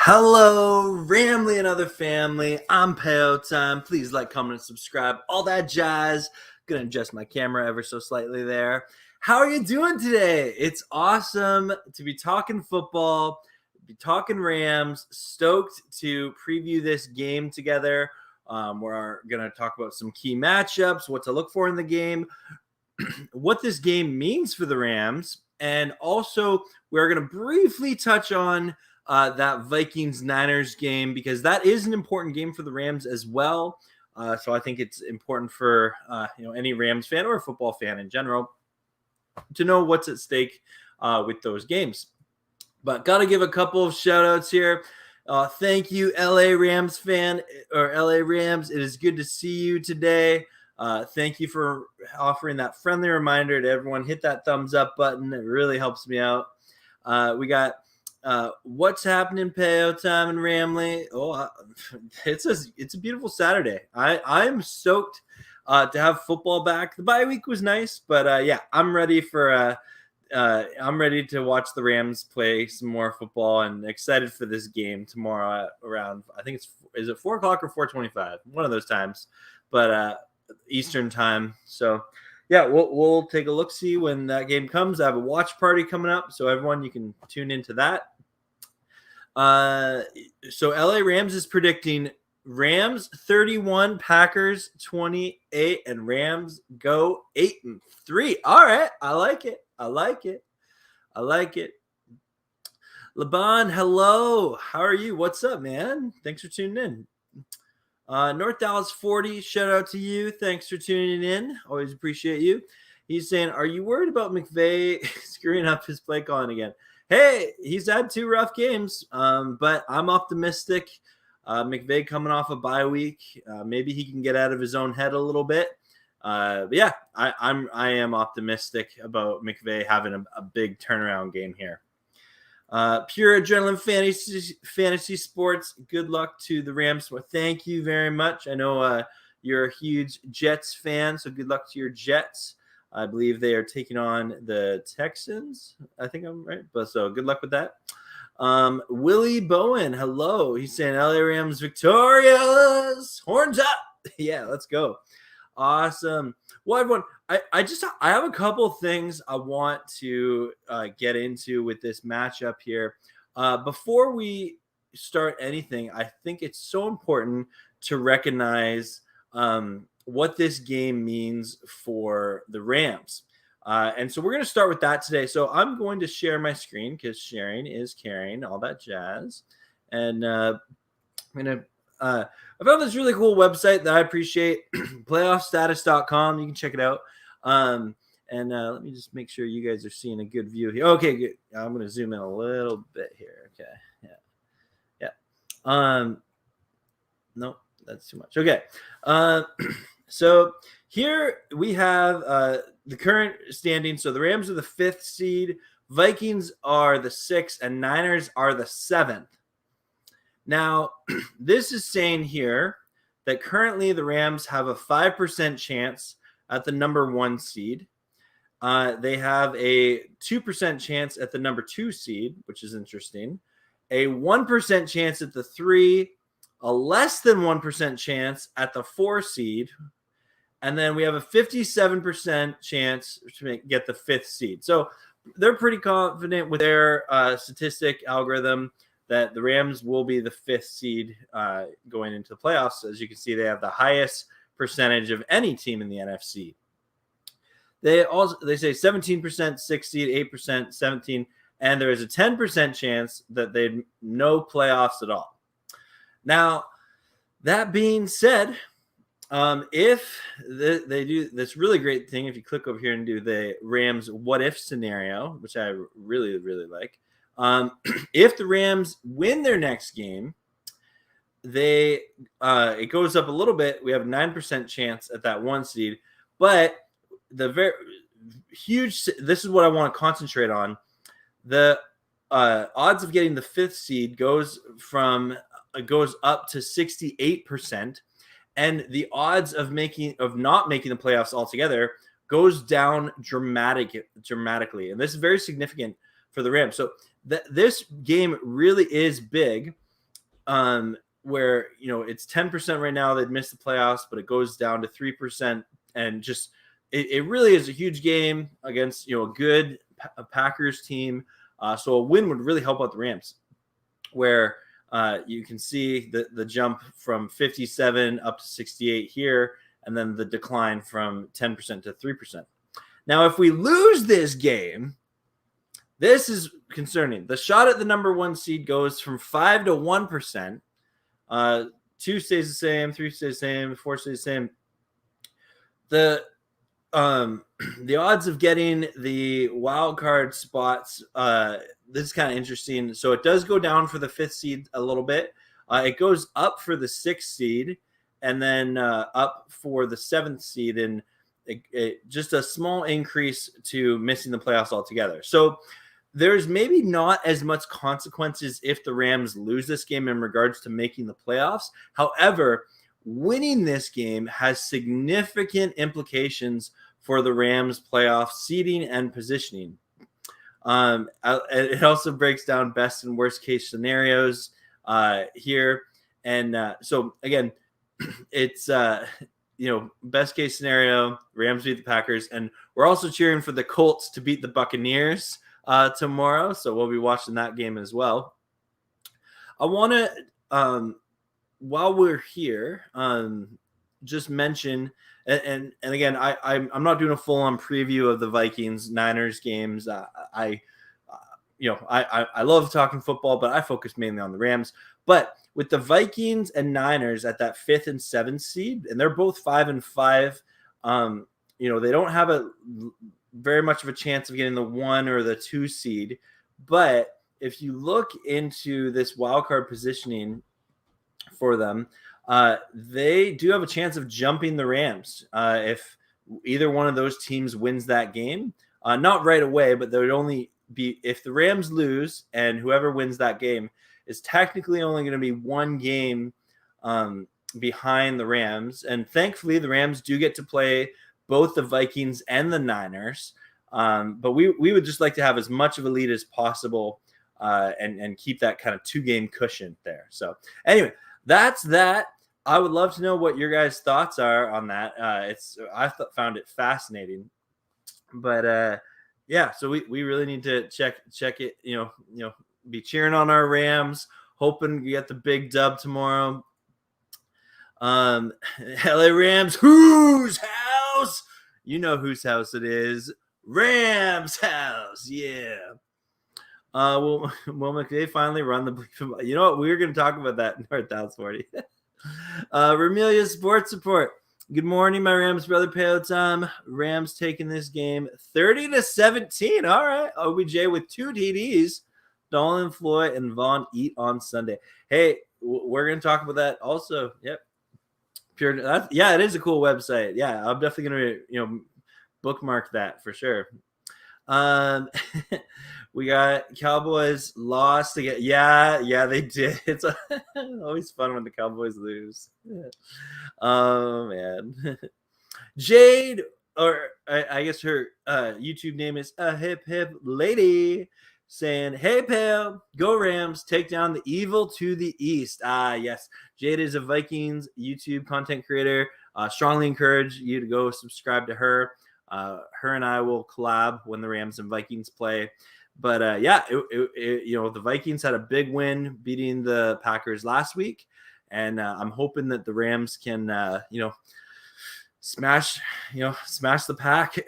Hello, Ramley and other family. I'm Payo Time. Please like, comment, and subscribe. All that jazz. Gonna adjust my camera ever so slightly there. How are you doing today? It's awesome to be talking football, be talking Rams. Stoked to preview this game together. We're gonna talk about some key matchups, what to look for in the game, what this game means for the Rams, and also we're going to briefly touch on that Vikings Niners game because that is an important game for the Rams as well. So I think it's important for any Rams fan or a football fan in general to know what's at stake with those games. But got to give a couple of shout outs here. Thank you, LA Rams fan or LA Rams. It is good to see you today. Thank you for offering that friendly reminder to everyone. Hit that thumbs up button. It really helps me out. We got what's happening, Payo Time and Ramley. It's a beautiful Saturday. I'm stoked to have football back. The bye week was nice, but I'm ready for. I'm ready to watch the Rams play some more football and excited for this game tomorrow around. I think is it 4:00 or 4:25? One of those times, but Eastern time. So we'll take a look, see when that game comes. I have a watch party coming up, so everyone, you can tune into that. So LA Rams is predicting Rams 31, Packers 28, and Rams go 8-3. All right, I like it. Laban, hello. How are you? What's up, man? Thanks for tuning in. North Dallas 40, shout out to you. Thanks for tuning in. Always appreciate you. He's saying, are you worried about McVay screwing up his play calling again? Hey, he's had 2 rough games, but I'm optimistic. McVay coming off a bye week. Maybe he can get out of his own head a little bit. I am optimistic about McVay having a big turnaround game here. Pure Adrenaline Fantasy Sports. Good luck to the Rams. Well, thank you very much. I know you're a huge Jets fan, so good luck to your Jets. I believe they are taking on the Texans. I think I'm right, but so good luck with that. Willie Bowen, hello. He's saying LA Rams victorious. Horns up. Yeah, let's go. Awesome. Well, everyone, I have a couple things I want to get into with this matchup here. Before we start anything, I think it's so important to recognize what this game means for the Rams. And so we're going to start with that today. So I'm going to share my screen because sharing is caring, all that jazz. And I'm going to I found this really cool website that I appreciate, playoffstatus.com. You can check it out. And let me just make sure you guys are seeing a good view here. Okay, good. I'm going to zoom in a little bit here. Okay. Yeah. No, that's too much. Okay. So here we have the current standing. So the Rams are the 5th seed. Vikings are the 6th, and Niners are the 7th. Now, this is saying here that currently the Rams have a 5% chance at the number 1 seed. They have a 2% chance at the number 2 seed, which is interesting. A 1% chance at the 3, a less than 1% chance at the 4 seed. And then we have a 57% chance to get the 5th seed. So they're pretty confident with their statistic algorithm that the Rams will be the 5th seed going into the playoffs. As you can see, they have the highest percentage of any team in the NFC. They say 17%, 6 seed, 8%, 17, and there is a 10% chance that they'd no playoffs at all. Now, that being said, if they do this really great thing, if you click over here and do the Rams what if scenario, which I really, really like, if the Rams win their next game, it goes up a little bit. We have a 9% chance at that 1 seed, but the very huge. This is what I want to concentrate on. The odds of getting the 5th seed goes up to 68%, and the odds of not making the playoffs altogether goes down dramatically. And this is very significant for the Rams. So this game really is big. where, it's 10% right now. They'd missed the playoffs, but it goes down to 3%. And just, it really is a huge game against, a good Packers team. So a win would really help out the Rams, where you can see the jump from 57 up to 68 here, and then the decline from 10% to 3%. Now, if we lose this game, this is concerning. The shot at the number 1 seed goes from 5 to 1%. 2 stays the same, 3 stays the same, 4 stays the same. The odds of getting the wild card spots, this is kind of interesting. So it does go down for the 5th seed a little bit. It goes up for the 6th seed, and then up for the 7th seed, and it just a small increase to missing the playoffs altogether. So there's maybe not as much consequences if the Rams lose this game in regards to making the playoffs. However, winning this game has significant implications for the Rams playoff seeding and positioning. It also breaks down best and worst case scenarios here. And so again, it's, best case scenario, Rams beat the Packers. And we're also cheering for the Colts to beat the Buccaneers tomorrow. So we'll be watching that game as well. I want to, while we're here, just mention, and again, I'm not doing a full-on preview of the Vikings Niners games. I love talking football, but I focus mainly on the Rams. But with the Vikings and Niners at that 5th and 7th seed, and they're both 5 and 5, they don't have a very much of a chance of getting the 1 or the 2 seed. But if you look into this wild card positioning for them, they do have a chance of jumping the Rams if either one of those teams wins that game. Not right away, but there would only be, if the Rams lose and whoever wins that game is technically only going to be 1 game behind the Rams. And thankfully, the Rams do get to play both the Vikings and the Niners. But we would just like to have as much of a lead as possible and keep that kind of 2-game cushion there. So anyway, that's that. I would love to know what your guys' thoughts are on that. I found it fascinating, but yeah. So we really need to check it. Be cheering on our Rams, hoping we get the big dub tomorrow. LA Rams, whose house? You know whose house it is. Rams house, yeah. Will McVay finally run the? You know what? We were going to talk about that in North Dallas 40. Ramelia Sports Support. Good morning, my Rams brother. Payo Time. Rams taking this game 30-17. All right, OBJ with 2 TDs. Dolan, Floyd, and Vaughn eat on Sunday. Hey, we're going to talk about that also. Yep. Yeah, it is a cool website. Yeah, I'm definitely going to bookmark that for sure. We got Cowboys lost again. Yeah, they did. It's always fun when the Cowboys lose. Oh man. Jade, or I guess her YouTube name is a hip hip lady, saying, "Hey Pal, go Rams, take down the evil to the east." Yes, Jade is a Vikings YouTube content creator. Strongly encourage you to go subscribe to her. Her and I will collab when the Rams and Vikings play. But the Vikings had a big win beating the Packers last week, and I'm hoping that the Rams can smash the pack.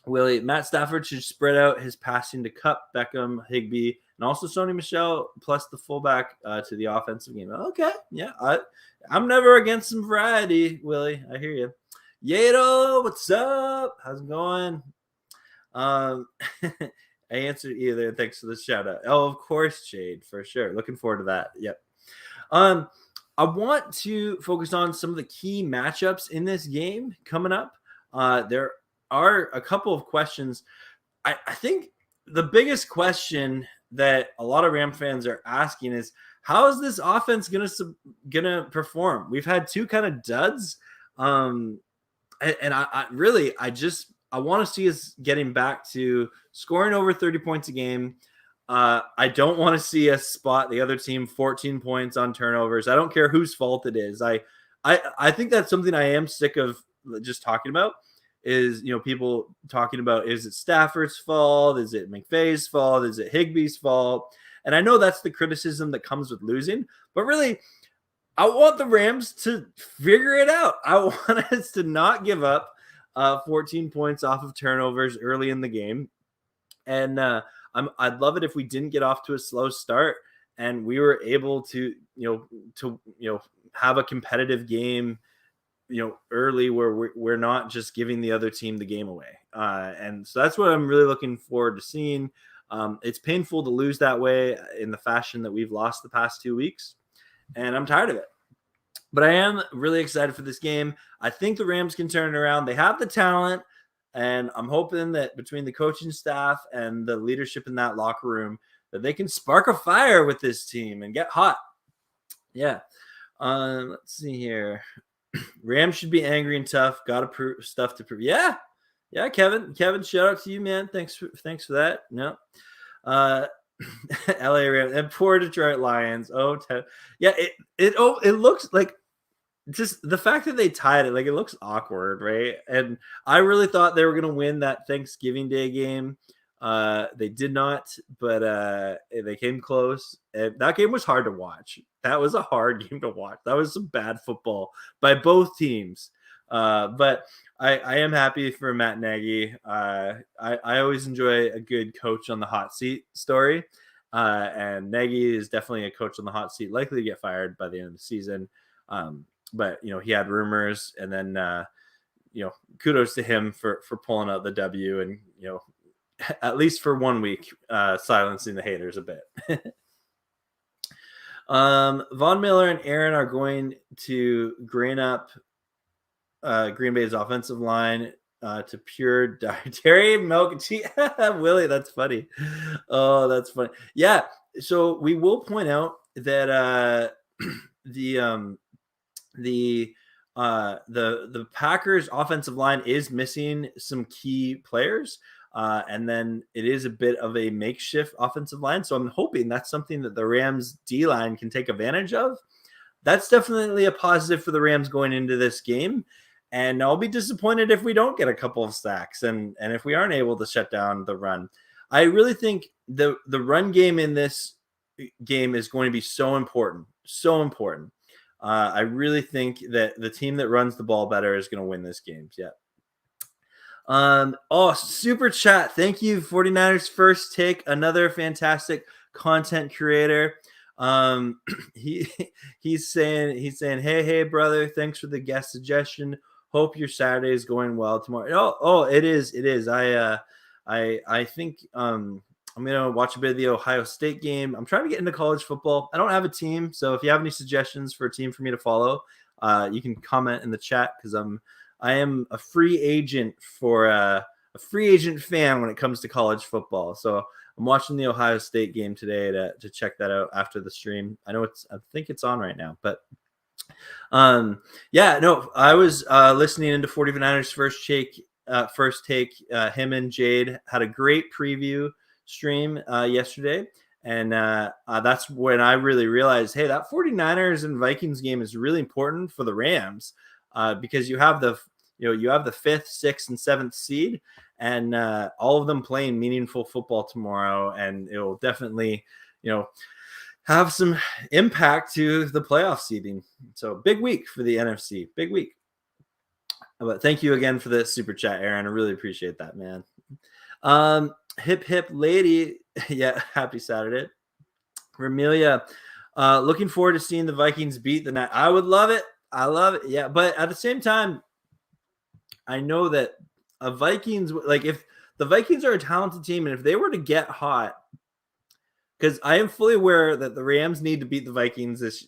Willie, Matt Stafford should spread out his passing to Kupp, Beckham, Higbee, and also Sony Michel, plus the fullback to the offensive game. Okay, yeah, I'm never against some variety, Willie. I hear you. Yato, what's up? How's it going? I answered either. Thanks for the shout out. Oh, of course, Jade, for sure. Looking forward to that. Yep. I want to focus on some of the key matchups in this game coming up. There are a couple of questions. I think the biggest question that a lot of Ram fans are asking is, how is this offense gonna perform? We've had 2 kind of duds. And I want to see us getting back to scoring over 30 points a game. I don't want to see us spot the other team 14 points on turnovers. I don't care whose fault it is. I think that's something I am sick of just talking about is, people talking about, is it Stafford's fault? Is it McVay's fault? Is it Higbee's fault? And I know that's the criticism that comes with losing, but really, I want the Rams to figure it out. I want us to not give up 14 points off of turnovers early in the game. And I'd love it if we didn't get off to a slow start and we were able to, have a competitive game, early where we're not just giving the other team the game away. And so that's what I'm really looking forward to seeing. It's painful to lose that way in the fashion that we've lost the past 2 weeks, and I'm tired of it. But I am really excited for this game. I think the Rams can turn it around. They have the talent. And I'm hoping that between the coaching staff and the leadership in that locker room, that they can spark a fire with this team and get hot. Yeah. Let's see here. Rams should be angry and tough. Got to prove stuff to prove. Yeah. Yeah, Kevin. Kevin, shout out to you, man. Thanks for that. No. LA Rams and poor Detroit Lions. Yeah, it looks like just the fact that they tied it, like, it looks awkward, right? And I really thought they were going to win that Thanksgiving Day game. They did not, but they came close. And that game was hard to watch. That was a hard game to watch. That was some bad football by both teams. But I am happy for Matt Nagy. I always enjoy a good coach on the hot seat story. And Nagy is definitely a coach on the hot seat, likely to get fired by the end of the season. But he had rumors, and then kudos to him for pulling out the W, and at least for 1 week, silencing the haters a bit. Von Miller and Aaron are going to grain up Green Bay's offensive line to pure dietary milk. Willie, that's funny. Oh, that's funny. Yeah. So we will point out that the Packers offensive line is missing some key players. And then it is a bit of a makeshift offensive line. So I'm hoping that's something that the Rams D line can take advantage of. That's definitely a positive for the Rams going into this game. And I'll be disappointed if we don't get a couple of sacks and if we aren't able to shut down the run. I really think the run game in this game is going to be so important. So important. I really think that the team that runs the ball better is going to win this game. Yeah. Super chat. Thank you, 49ers First Take, another fantastic content creator. He's saying, hey, brother, thanks for the guest suggestion. Hope your Saturday is going well tomorrow. Oh, it is. I think I'm gonna watch a bit of the Ohio State game. I'm trying to get into college football. I don't have a team, so if you have any suggestions for a team for me to follow, you can comment in the chat, because I am a free agent for a free agent fan when it comes to college football. So I'm watching the Ohio State game today to check that out after the stream. I think it's on right now, but I was listening into 49ers First Take. Him and Jade had a great preview stream yesterday, and that's when I really realized, hey, that 49ers and Vikings game is really important for the Rams, because you have the 5th, 6th, and 7th seed, and all of them playing meaningful football tomorrow, and it will definitely have some impact to the playoff seeding. So big week for the NFC. Big week. But thank you again for the super chat, Aaron. I really appreciate that, man. Hip lady. Yeah, happy Saturday. Ramelia, looking forward to seeing the Vikings beat the Nats. I would love it. I love it. Yeah, but at the same time, I know that if the Vikings are a talented team, and if they were to get hot, because I am fully aware that the Rams need to beat the Vikings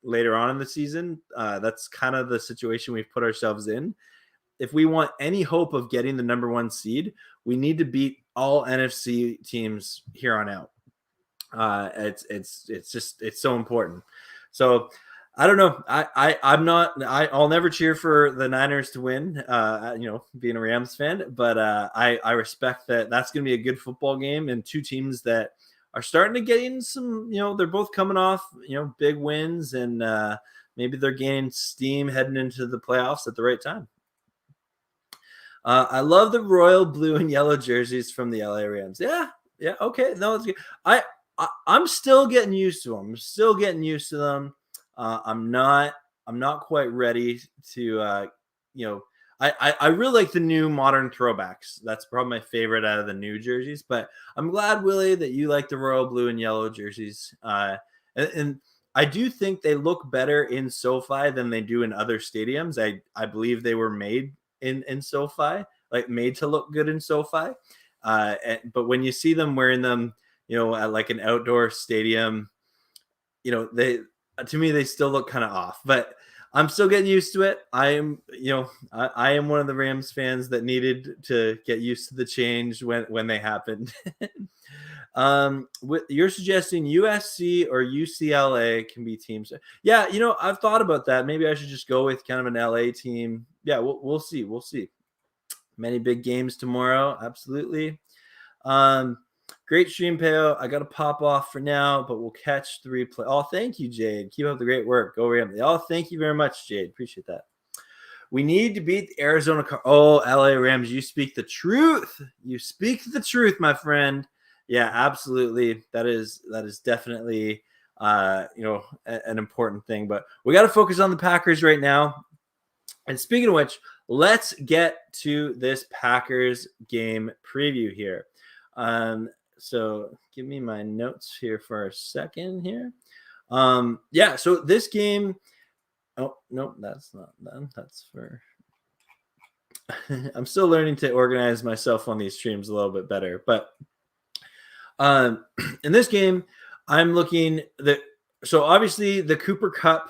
later on in the season. That's kind of the situation we've put ourselves in. If we want any hope of getting the number 1 seed, we need to beat all NFC teams here on out. It's so important. So I don't know. I'll never cheer for the Niners to win, being a Rams fan, but I respect that that's going to be a good football game, and two teams that are starting to get in some, they're both coming off, big wins, and maybe they're gaining steam heading into the playoffs at the right time. I love the royal blue and yellow jerseys from the LA Rams. Yeah, okay, no, it's good. I'm still getting used to them. I'm still getting used to them. I'm not quite ready to I really like the new modern throwbacks. That's probably my favorite out of the new jerseys. But I'm glad, Willie, that you like the royal blue and yellow jerseys. And I do think they look better in SoFi than they do in other stadiums. I believe they were made in SoFi, like made to look good in SoFi. But when you see them wearing them, at like an outdoor stadium, they, to me, they still look kind of off. But I'm still getting used to it. I am one of the Rams fans that needed to get used to the change when they happened. You're suggesting USC or UCLA can be teams. Yeah, I've thought about that. Maybe I should just go with kind of an LA team. Yeah, we'll see. We'll see. Many big games tomorrow. Absolutely. Great stream, Payo. I got to pop off for now, but we'll catch the replay. Oh, thank you, Jade. Keep up the great work. Go Rams. Oh, thank you very much, Jade. Appreciate that. We need to beat the Arizona LA Rams. You speak the truth. You speak the truth, my friend. Yeah, absolutely. That is definitely an important thing. But we got to focus on the Packers right now. And speaking of which, let's get to this Packers game preview here. So give me my notes here for a second here. So this game. Oh, no, that's not done. That's for. I'm still learning to organize myself on these streams a little bit better. But in this game, I'm looking so obviously the Cooper Kupp,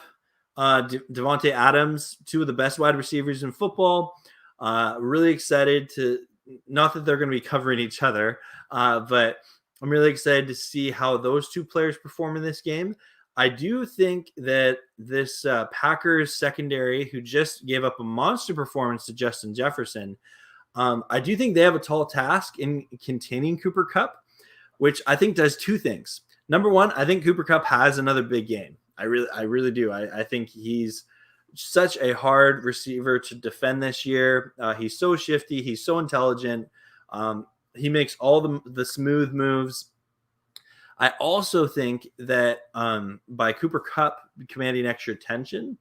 Devontae Adams, two of the best wide receivers in football. Really excited to, not that they're going to be covering each other, but I'm really excited to see how those two players perform in this game. I do think that this Packers secondary, who just gave up a monster performance to Justin Jefferson, I do think they have a tall task in containing Cooper Kupp, which I think does two things. Number one, I think Cooper Kupp has another big game. I really do. I think he's such a hard receiver to defend this year. He's so shifty. He's so intelligent. He makes all the smooth moves. I also think that by Cooper Kupp commanding extra attention,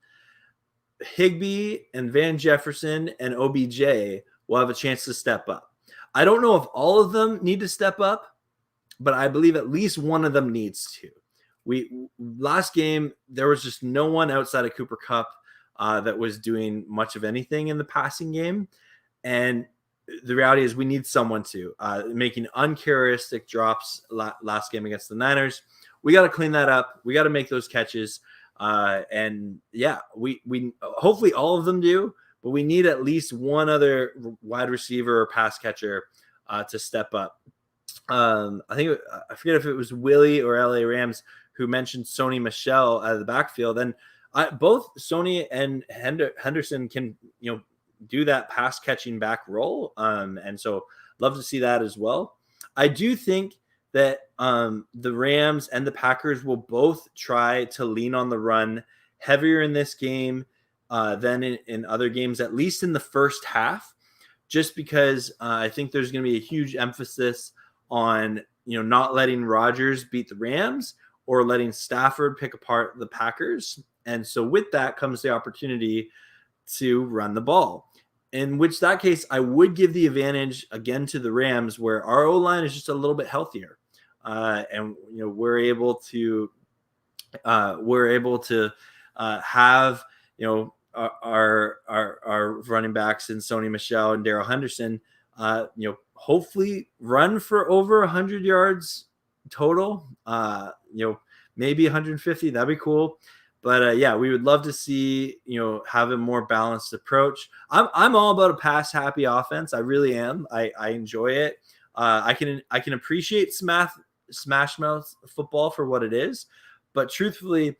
Higbee and Van Jefferson and OBJ will have a chance to step up. I don't know if all of them need to step up, but I believe at least one of them needs to. Last game, there was just no one outside of Cooper Kupp that was doing much of anything in the passing game. And the reality is we need someone to making uncharacteristic drops last game against the Niners. We got to clean that up. We got to make those catches. And yeah, we hopefully all of them do, but we need at least one other wide receiver or pass catcher to step up. I forget if it was Willie or LA Rams who mentioned Sony Michel out of the backfield. And both Sony and Henderson can, do that pass catching back role. And so love to see that as well. I do think that the Rams and the Packers will both try to lean on the run heavier in this game than in other games, at least in the first half, just because I think there's going to be a huge emphasis on, not letting Rodgers beat the Rams or letting Stafford pick apart the Packers. And so with that comes the opportunity to run the ball. In which that case, I would give the advantage again to the Rams, where our O-line is just a little bit healthier, and we're able to have our running backs in Sony Michel and Darrell Henderson, hopefully run for over 100 yards total. Maybe 150. That'd be cool. But we would love to see, have a more balanced approach. I'm all about a pass happy offense. I really am. I enjoy it. I can appreciate smash mouth football for what it is, but truthfully,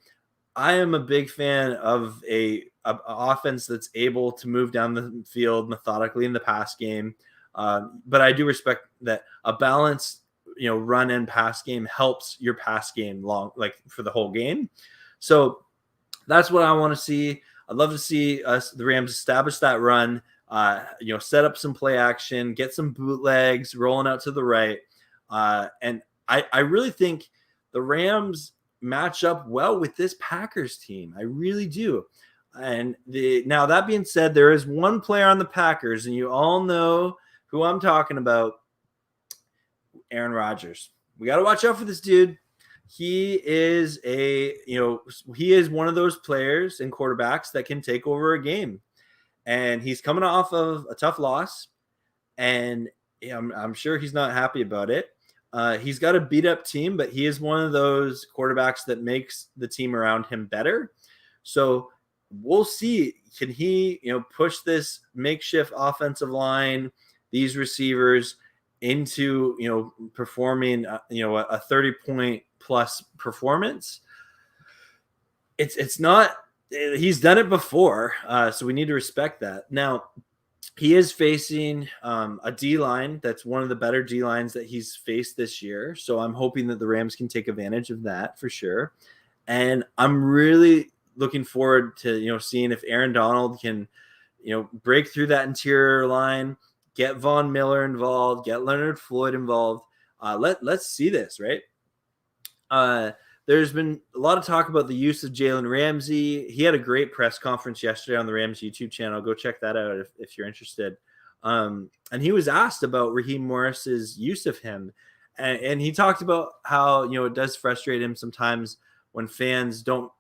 I am a big fan of a offense that's able to move down the field methodically in the pass game. But I do respect that a balance, run and pass game helps your pass game for the whole game. So that's what I want to see. I'd love to see the Rams establish that run, set up some play action, get some bootlegs rolling out to the right. And I really think the Rams match up well with this Packers team. I really do. And now that being said, there is one player on the Packers, and you all know who I'm talking about, Aaron Rodgers. We got to watch out for this dude. He is he is one of those players and quarterbacks that can take over a game. And he's coming off of a tough loss, and I'm sure he's not happy about it. He's got a beat up team, but he is one of those quarterbacks that makes the team around him better. So we'll see. Can he, push this makeshift offensive line, these receivers into, performing, a 30-point plus performance? It's not. He's done it before, so we need to respect that. Now, he is facing a D-line that's one of the better D-lines that he's faced this year. So I'm hoping that the Rams can take advantage of that for sure. And I'm really looking forward to, seeing if Aaron Donald can, break through that interior line, get Von Miller involved, get Leonard Floyd involved. Let's see this, right? There's been a lot of talk about the use of Jalen Ramsey. He had a great press conference yesterday on the Rams YouTube channel. Go check that out if you're interested. And he was asked about Raheem Morris's use of him. And he talked about how, it does frustrate him sometimes when fans don't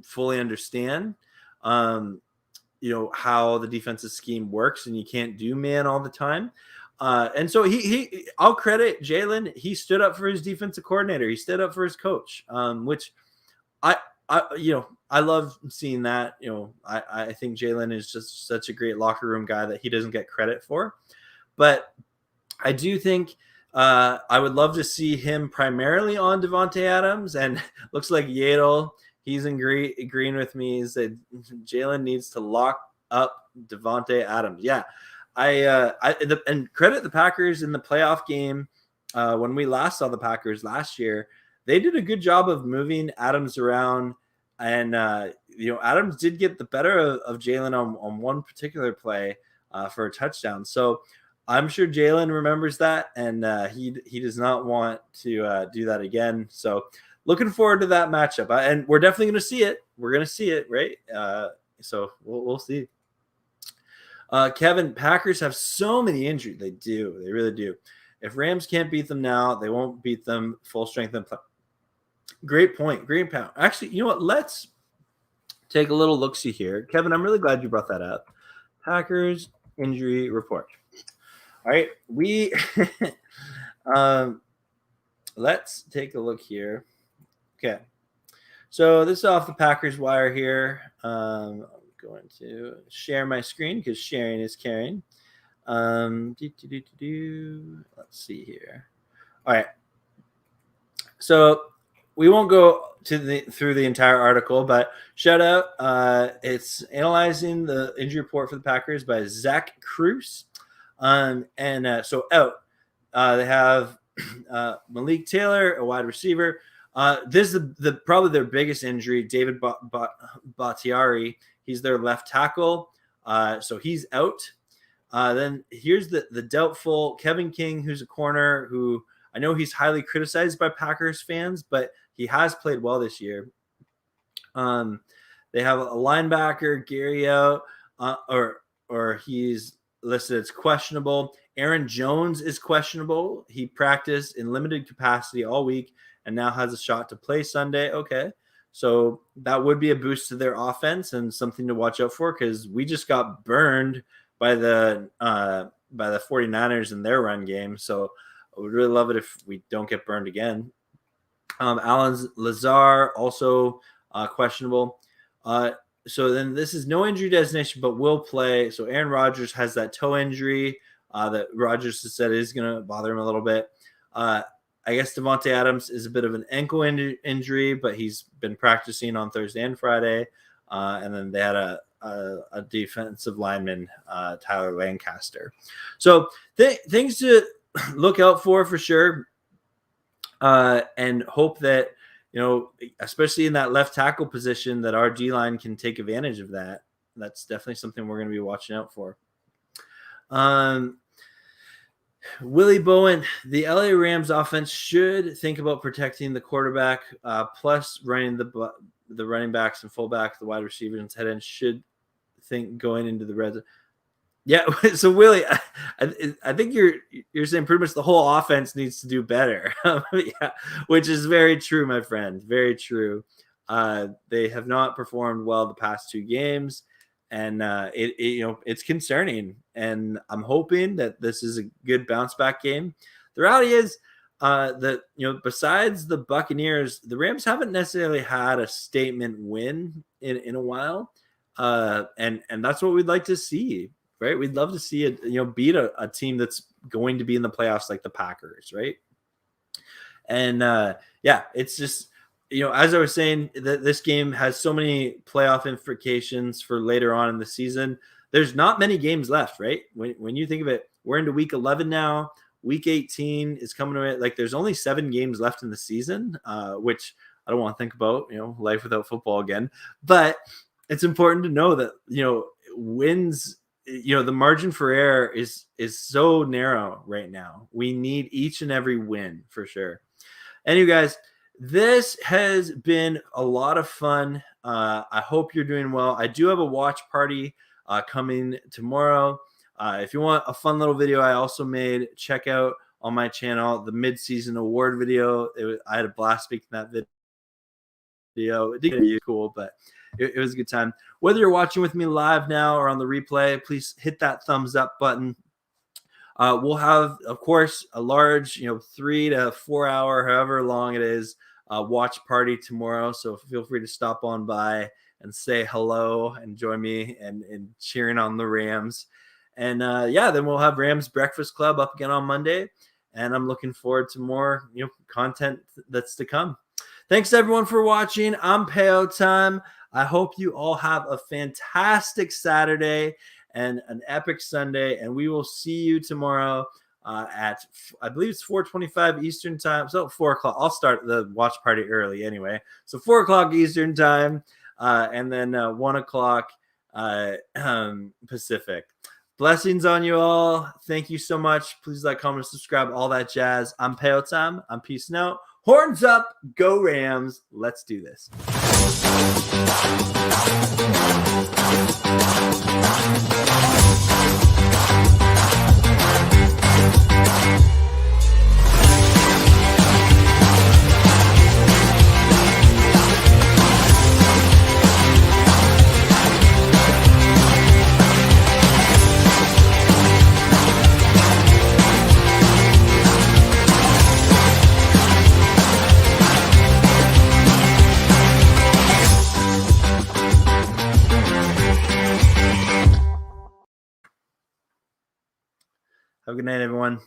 fully understand, how the defensive scheme works, and you can't do man all the time. And so I'll credit Jalen. He stood up for his defensive coordinator. He stood up for his coach, which I love seeing that. I think Jalen is just such a great locker room guy that he doesn't get credit for. But I do think I would love to see him primarily on Devontae Adams, and looks like Yadel, he's agreeing with me. He said Jalen needs to lock up Devontae Adams. Yeah. And credit the Packers in the playoff game. When we last saw the Packers last year, they did a good job of moving Adams around, and Adams did get the better of Jalen on one particular play for a touchdown. So I'm sure Jalen remembers that, and he does not want to do that again. So looking forward to that matchup, and we're definitely going to see it. We're going to see it, right? So we'll see. Kevin, Packers have so many injuries. They do. They really do. If Rams can't beat them now, they won't beat them full strength and play. Great point. Great point. Actually, you know what? Let's take a little look-see here. Kevin, I'm really glad you brought that up. Packers injury report. All right. Let's take a look here. Okay. So this is off the Packers wire here. Going to share my screen because sharing is caring. Let's see here. All right. So we won't go through the entire article, but shout out. It's analyzing the injury report for the Packers by Zach Cruz. So out. They have Malik Taylor, a wide receiver. This is probably their biggest injury, David Bakhtiari. He's their left tackle. So he's out. Then here's the doubtful Kevin King, who's a corner who I know he's highly criticized by Packers fans, but he has played well this year. They have a linebacker, Gary out, or he's listed as questionable. Aaron Jones is questionable. He practiced in limited capacity all week and now has a shot to play Sunday. Okay. So that would be a boost to their offense and something to watch out for, because we just got burned by the 49ers in their run game. So I would really love it if we don't get burned again. Alan Lazar also questionable. So then this is no injury designation, but will play. So Aaron Rodgers has that toe injury that Rodgers has said is going to bother him a little bit. I guess Devontae Adams is a bit of an ankle injury, but he's been practicing on Thursday and Friday. And then they had a defensive lineman, Tyler Lancaster. So things to look out for sure. and hope that, especially in that left tackle position, that our D-line can take advantage of that. That's definitely something we're going to be watching out for. Willie Bowen, the LA Rams offense should think about protecting the quarterback, plus running the running backs and fullbacks, the wide receivers and tight ends should think going into the red zone. Yeah, so Willie, I think you're saying pretty much the whole offense needs to do better. Yeah, which is very true, my friend. Very true. They have not performed well the past 2 games, and it's concerning. And I'm hoping that this is a good bounce back game. The reality is that besides the Buccaneers, the Rams haven't necessarily had a statement win in a while, and that's what we'd like to see. Right, we'd love to see it, beat a team that's going to be in the playoffs like the Packers, right? And it's just, as I was saying, this game has so many playoff implications for later on in the season. There's not many games left, right? When you think of it, we're into week 11 now. Week 18 is coming away. Like, there's only 7 games left in the season, which I don't want to think about, life without football again. But it's important to know that, wins. The margin for error is so narrow right now. We need each and every win for sure. Anyway, guys, this has been a lot of fun. I hope you're doing well. I do have a watch party coming tomorrow. If you want a fun little video I also made, check out on my channel the mid-season award video. I had a blast speaking that video. It didn't get cool, but it was a good time. Whether you're watching with me live now or on the replay, please hit that thumbs up button. We'll have, of course, a large, 3 to 4 hour, however long it is, watch party tomorrow. So feel free to stop on by and say hello and join me and cheering on the Rams. And then we'll have Rams Breakfast Club up again on Monday. And I'm looking forward to more, content that's to come. Thanks everyone for watching. I'm Payo Time. I hope you all have a fantastic Saturday and an epic Sunday, and we will see you tomorrow at, I believe it's 4:25 Eastern time, so 4 o'clock. I'll start the watch party early anyway, so 4 o'clock Eastern time, and then 1 o'clock Pacific. Blessings on you all. Thank you so much. Please like, comment, subscribe, all that jazz. I'm Payo Time. I'm peacing out. Horns up, go Rams. Let's do this. Have a good night, everyone.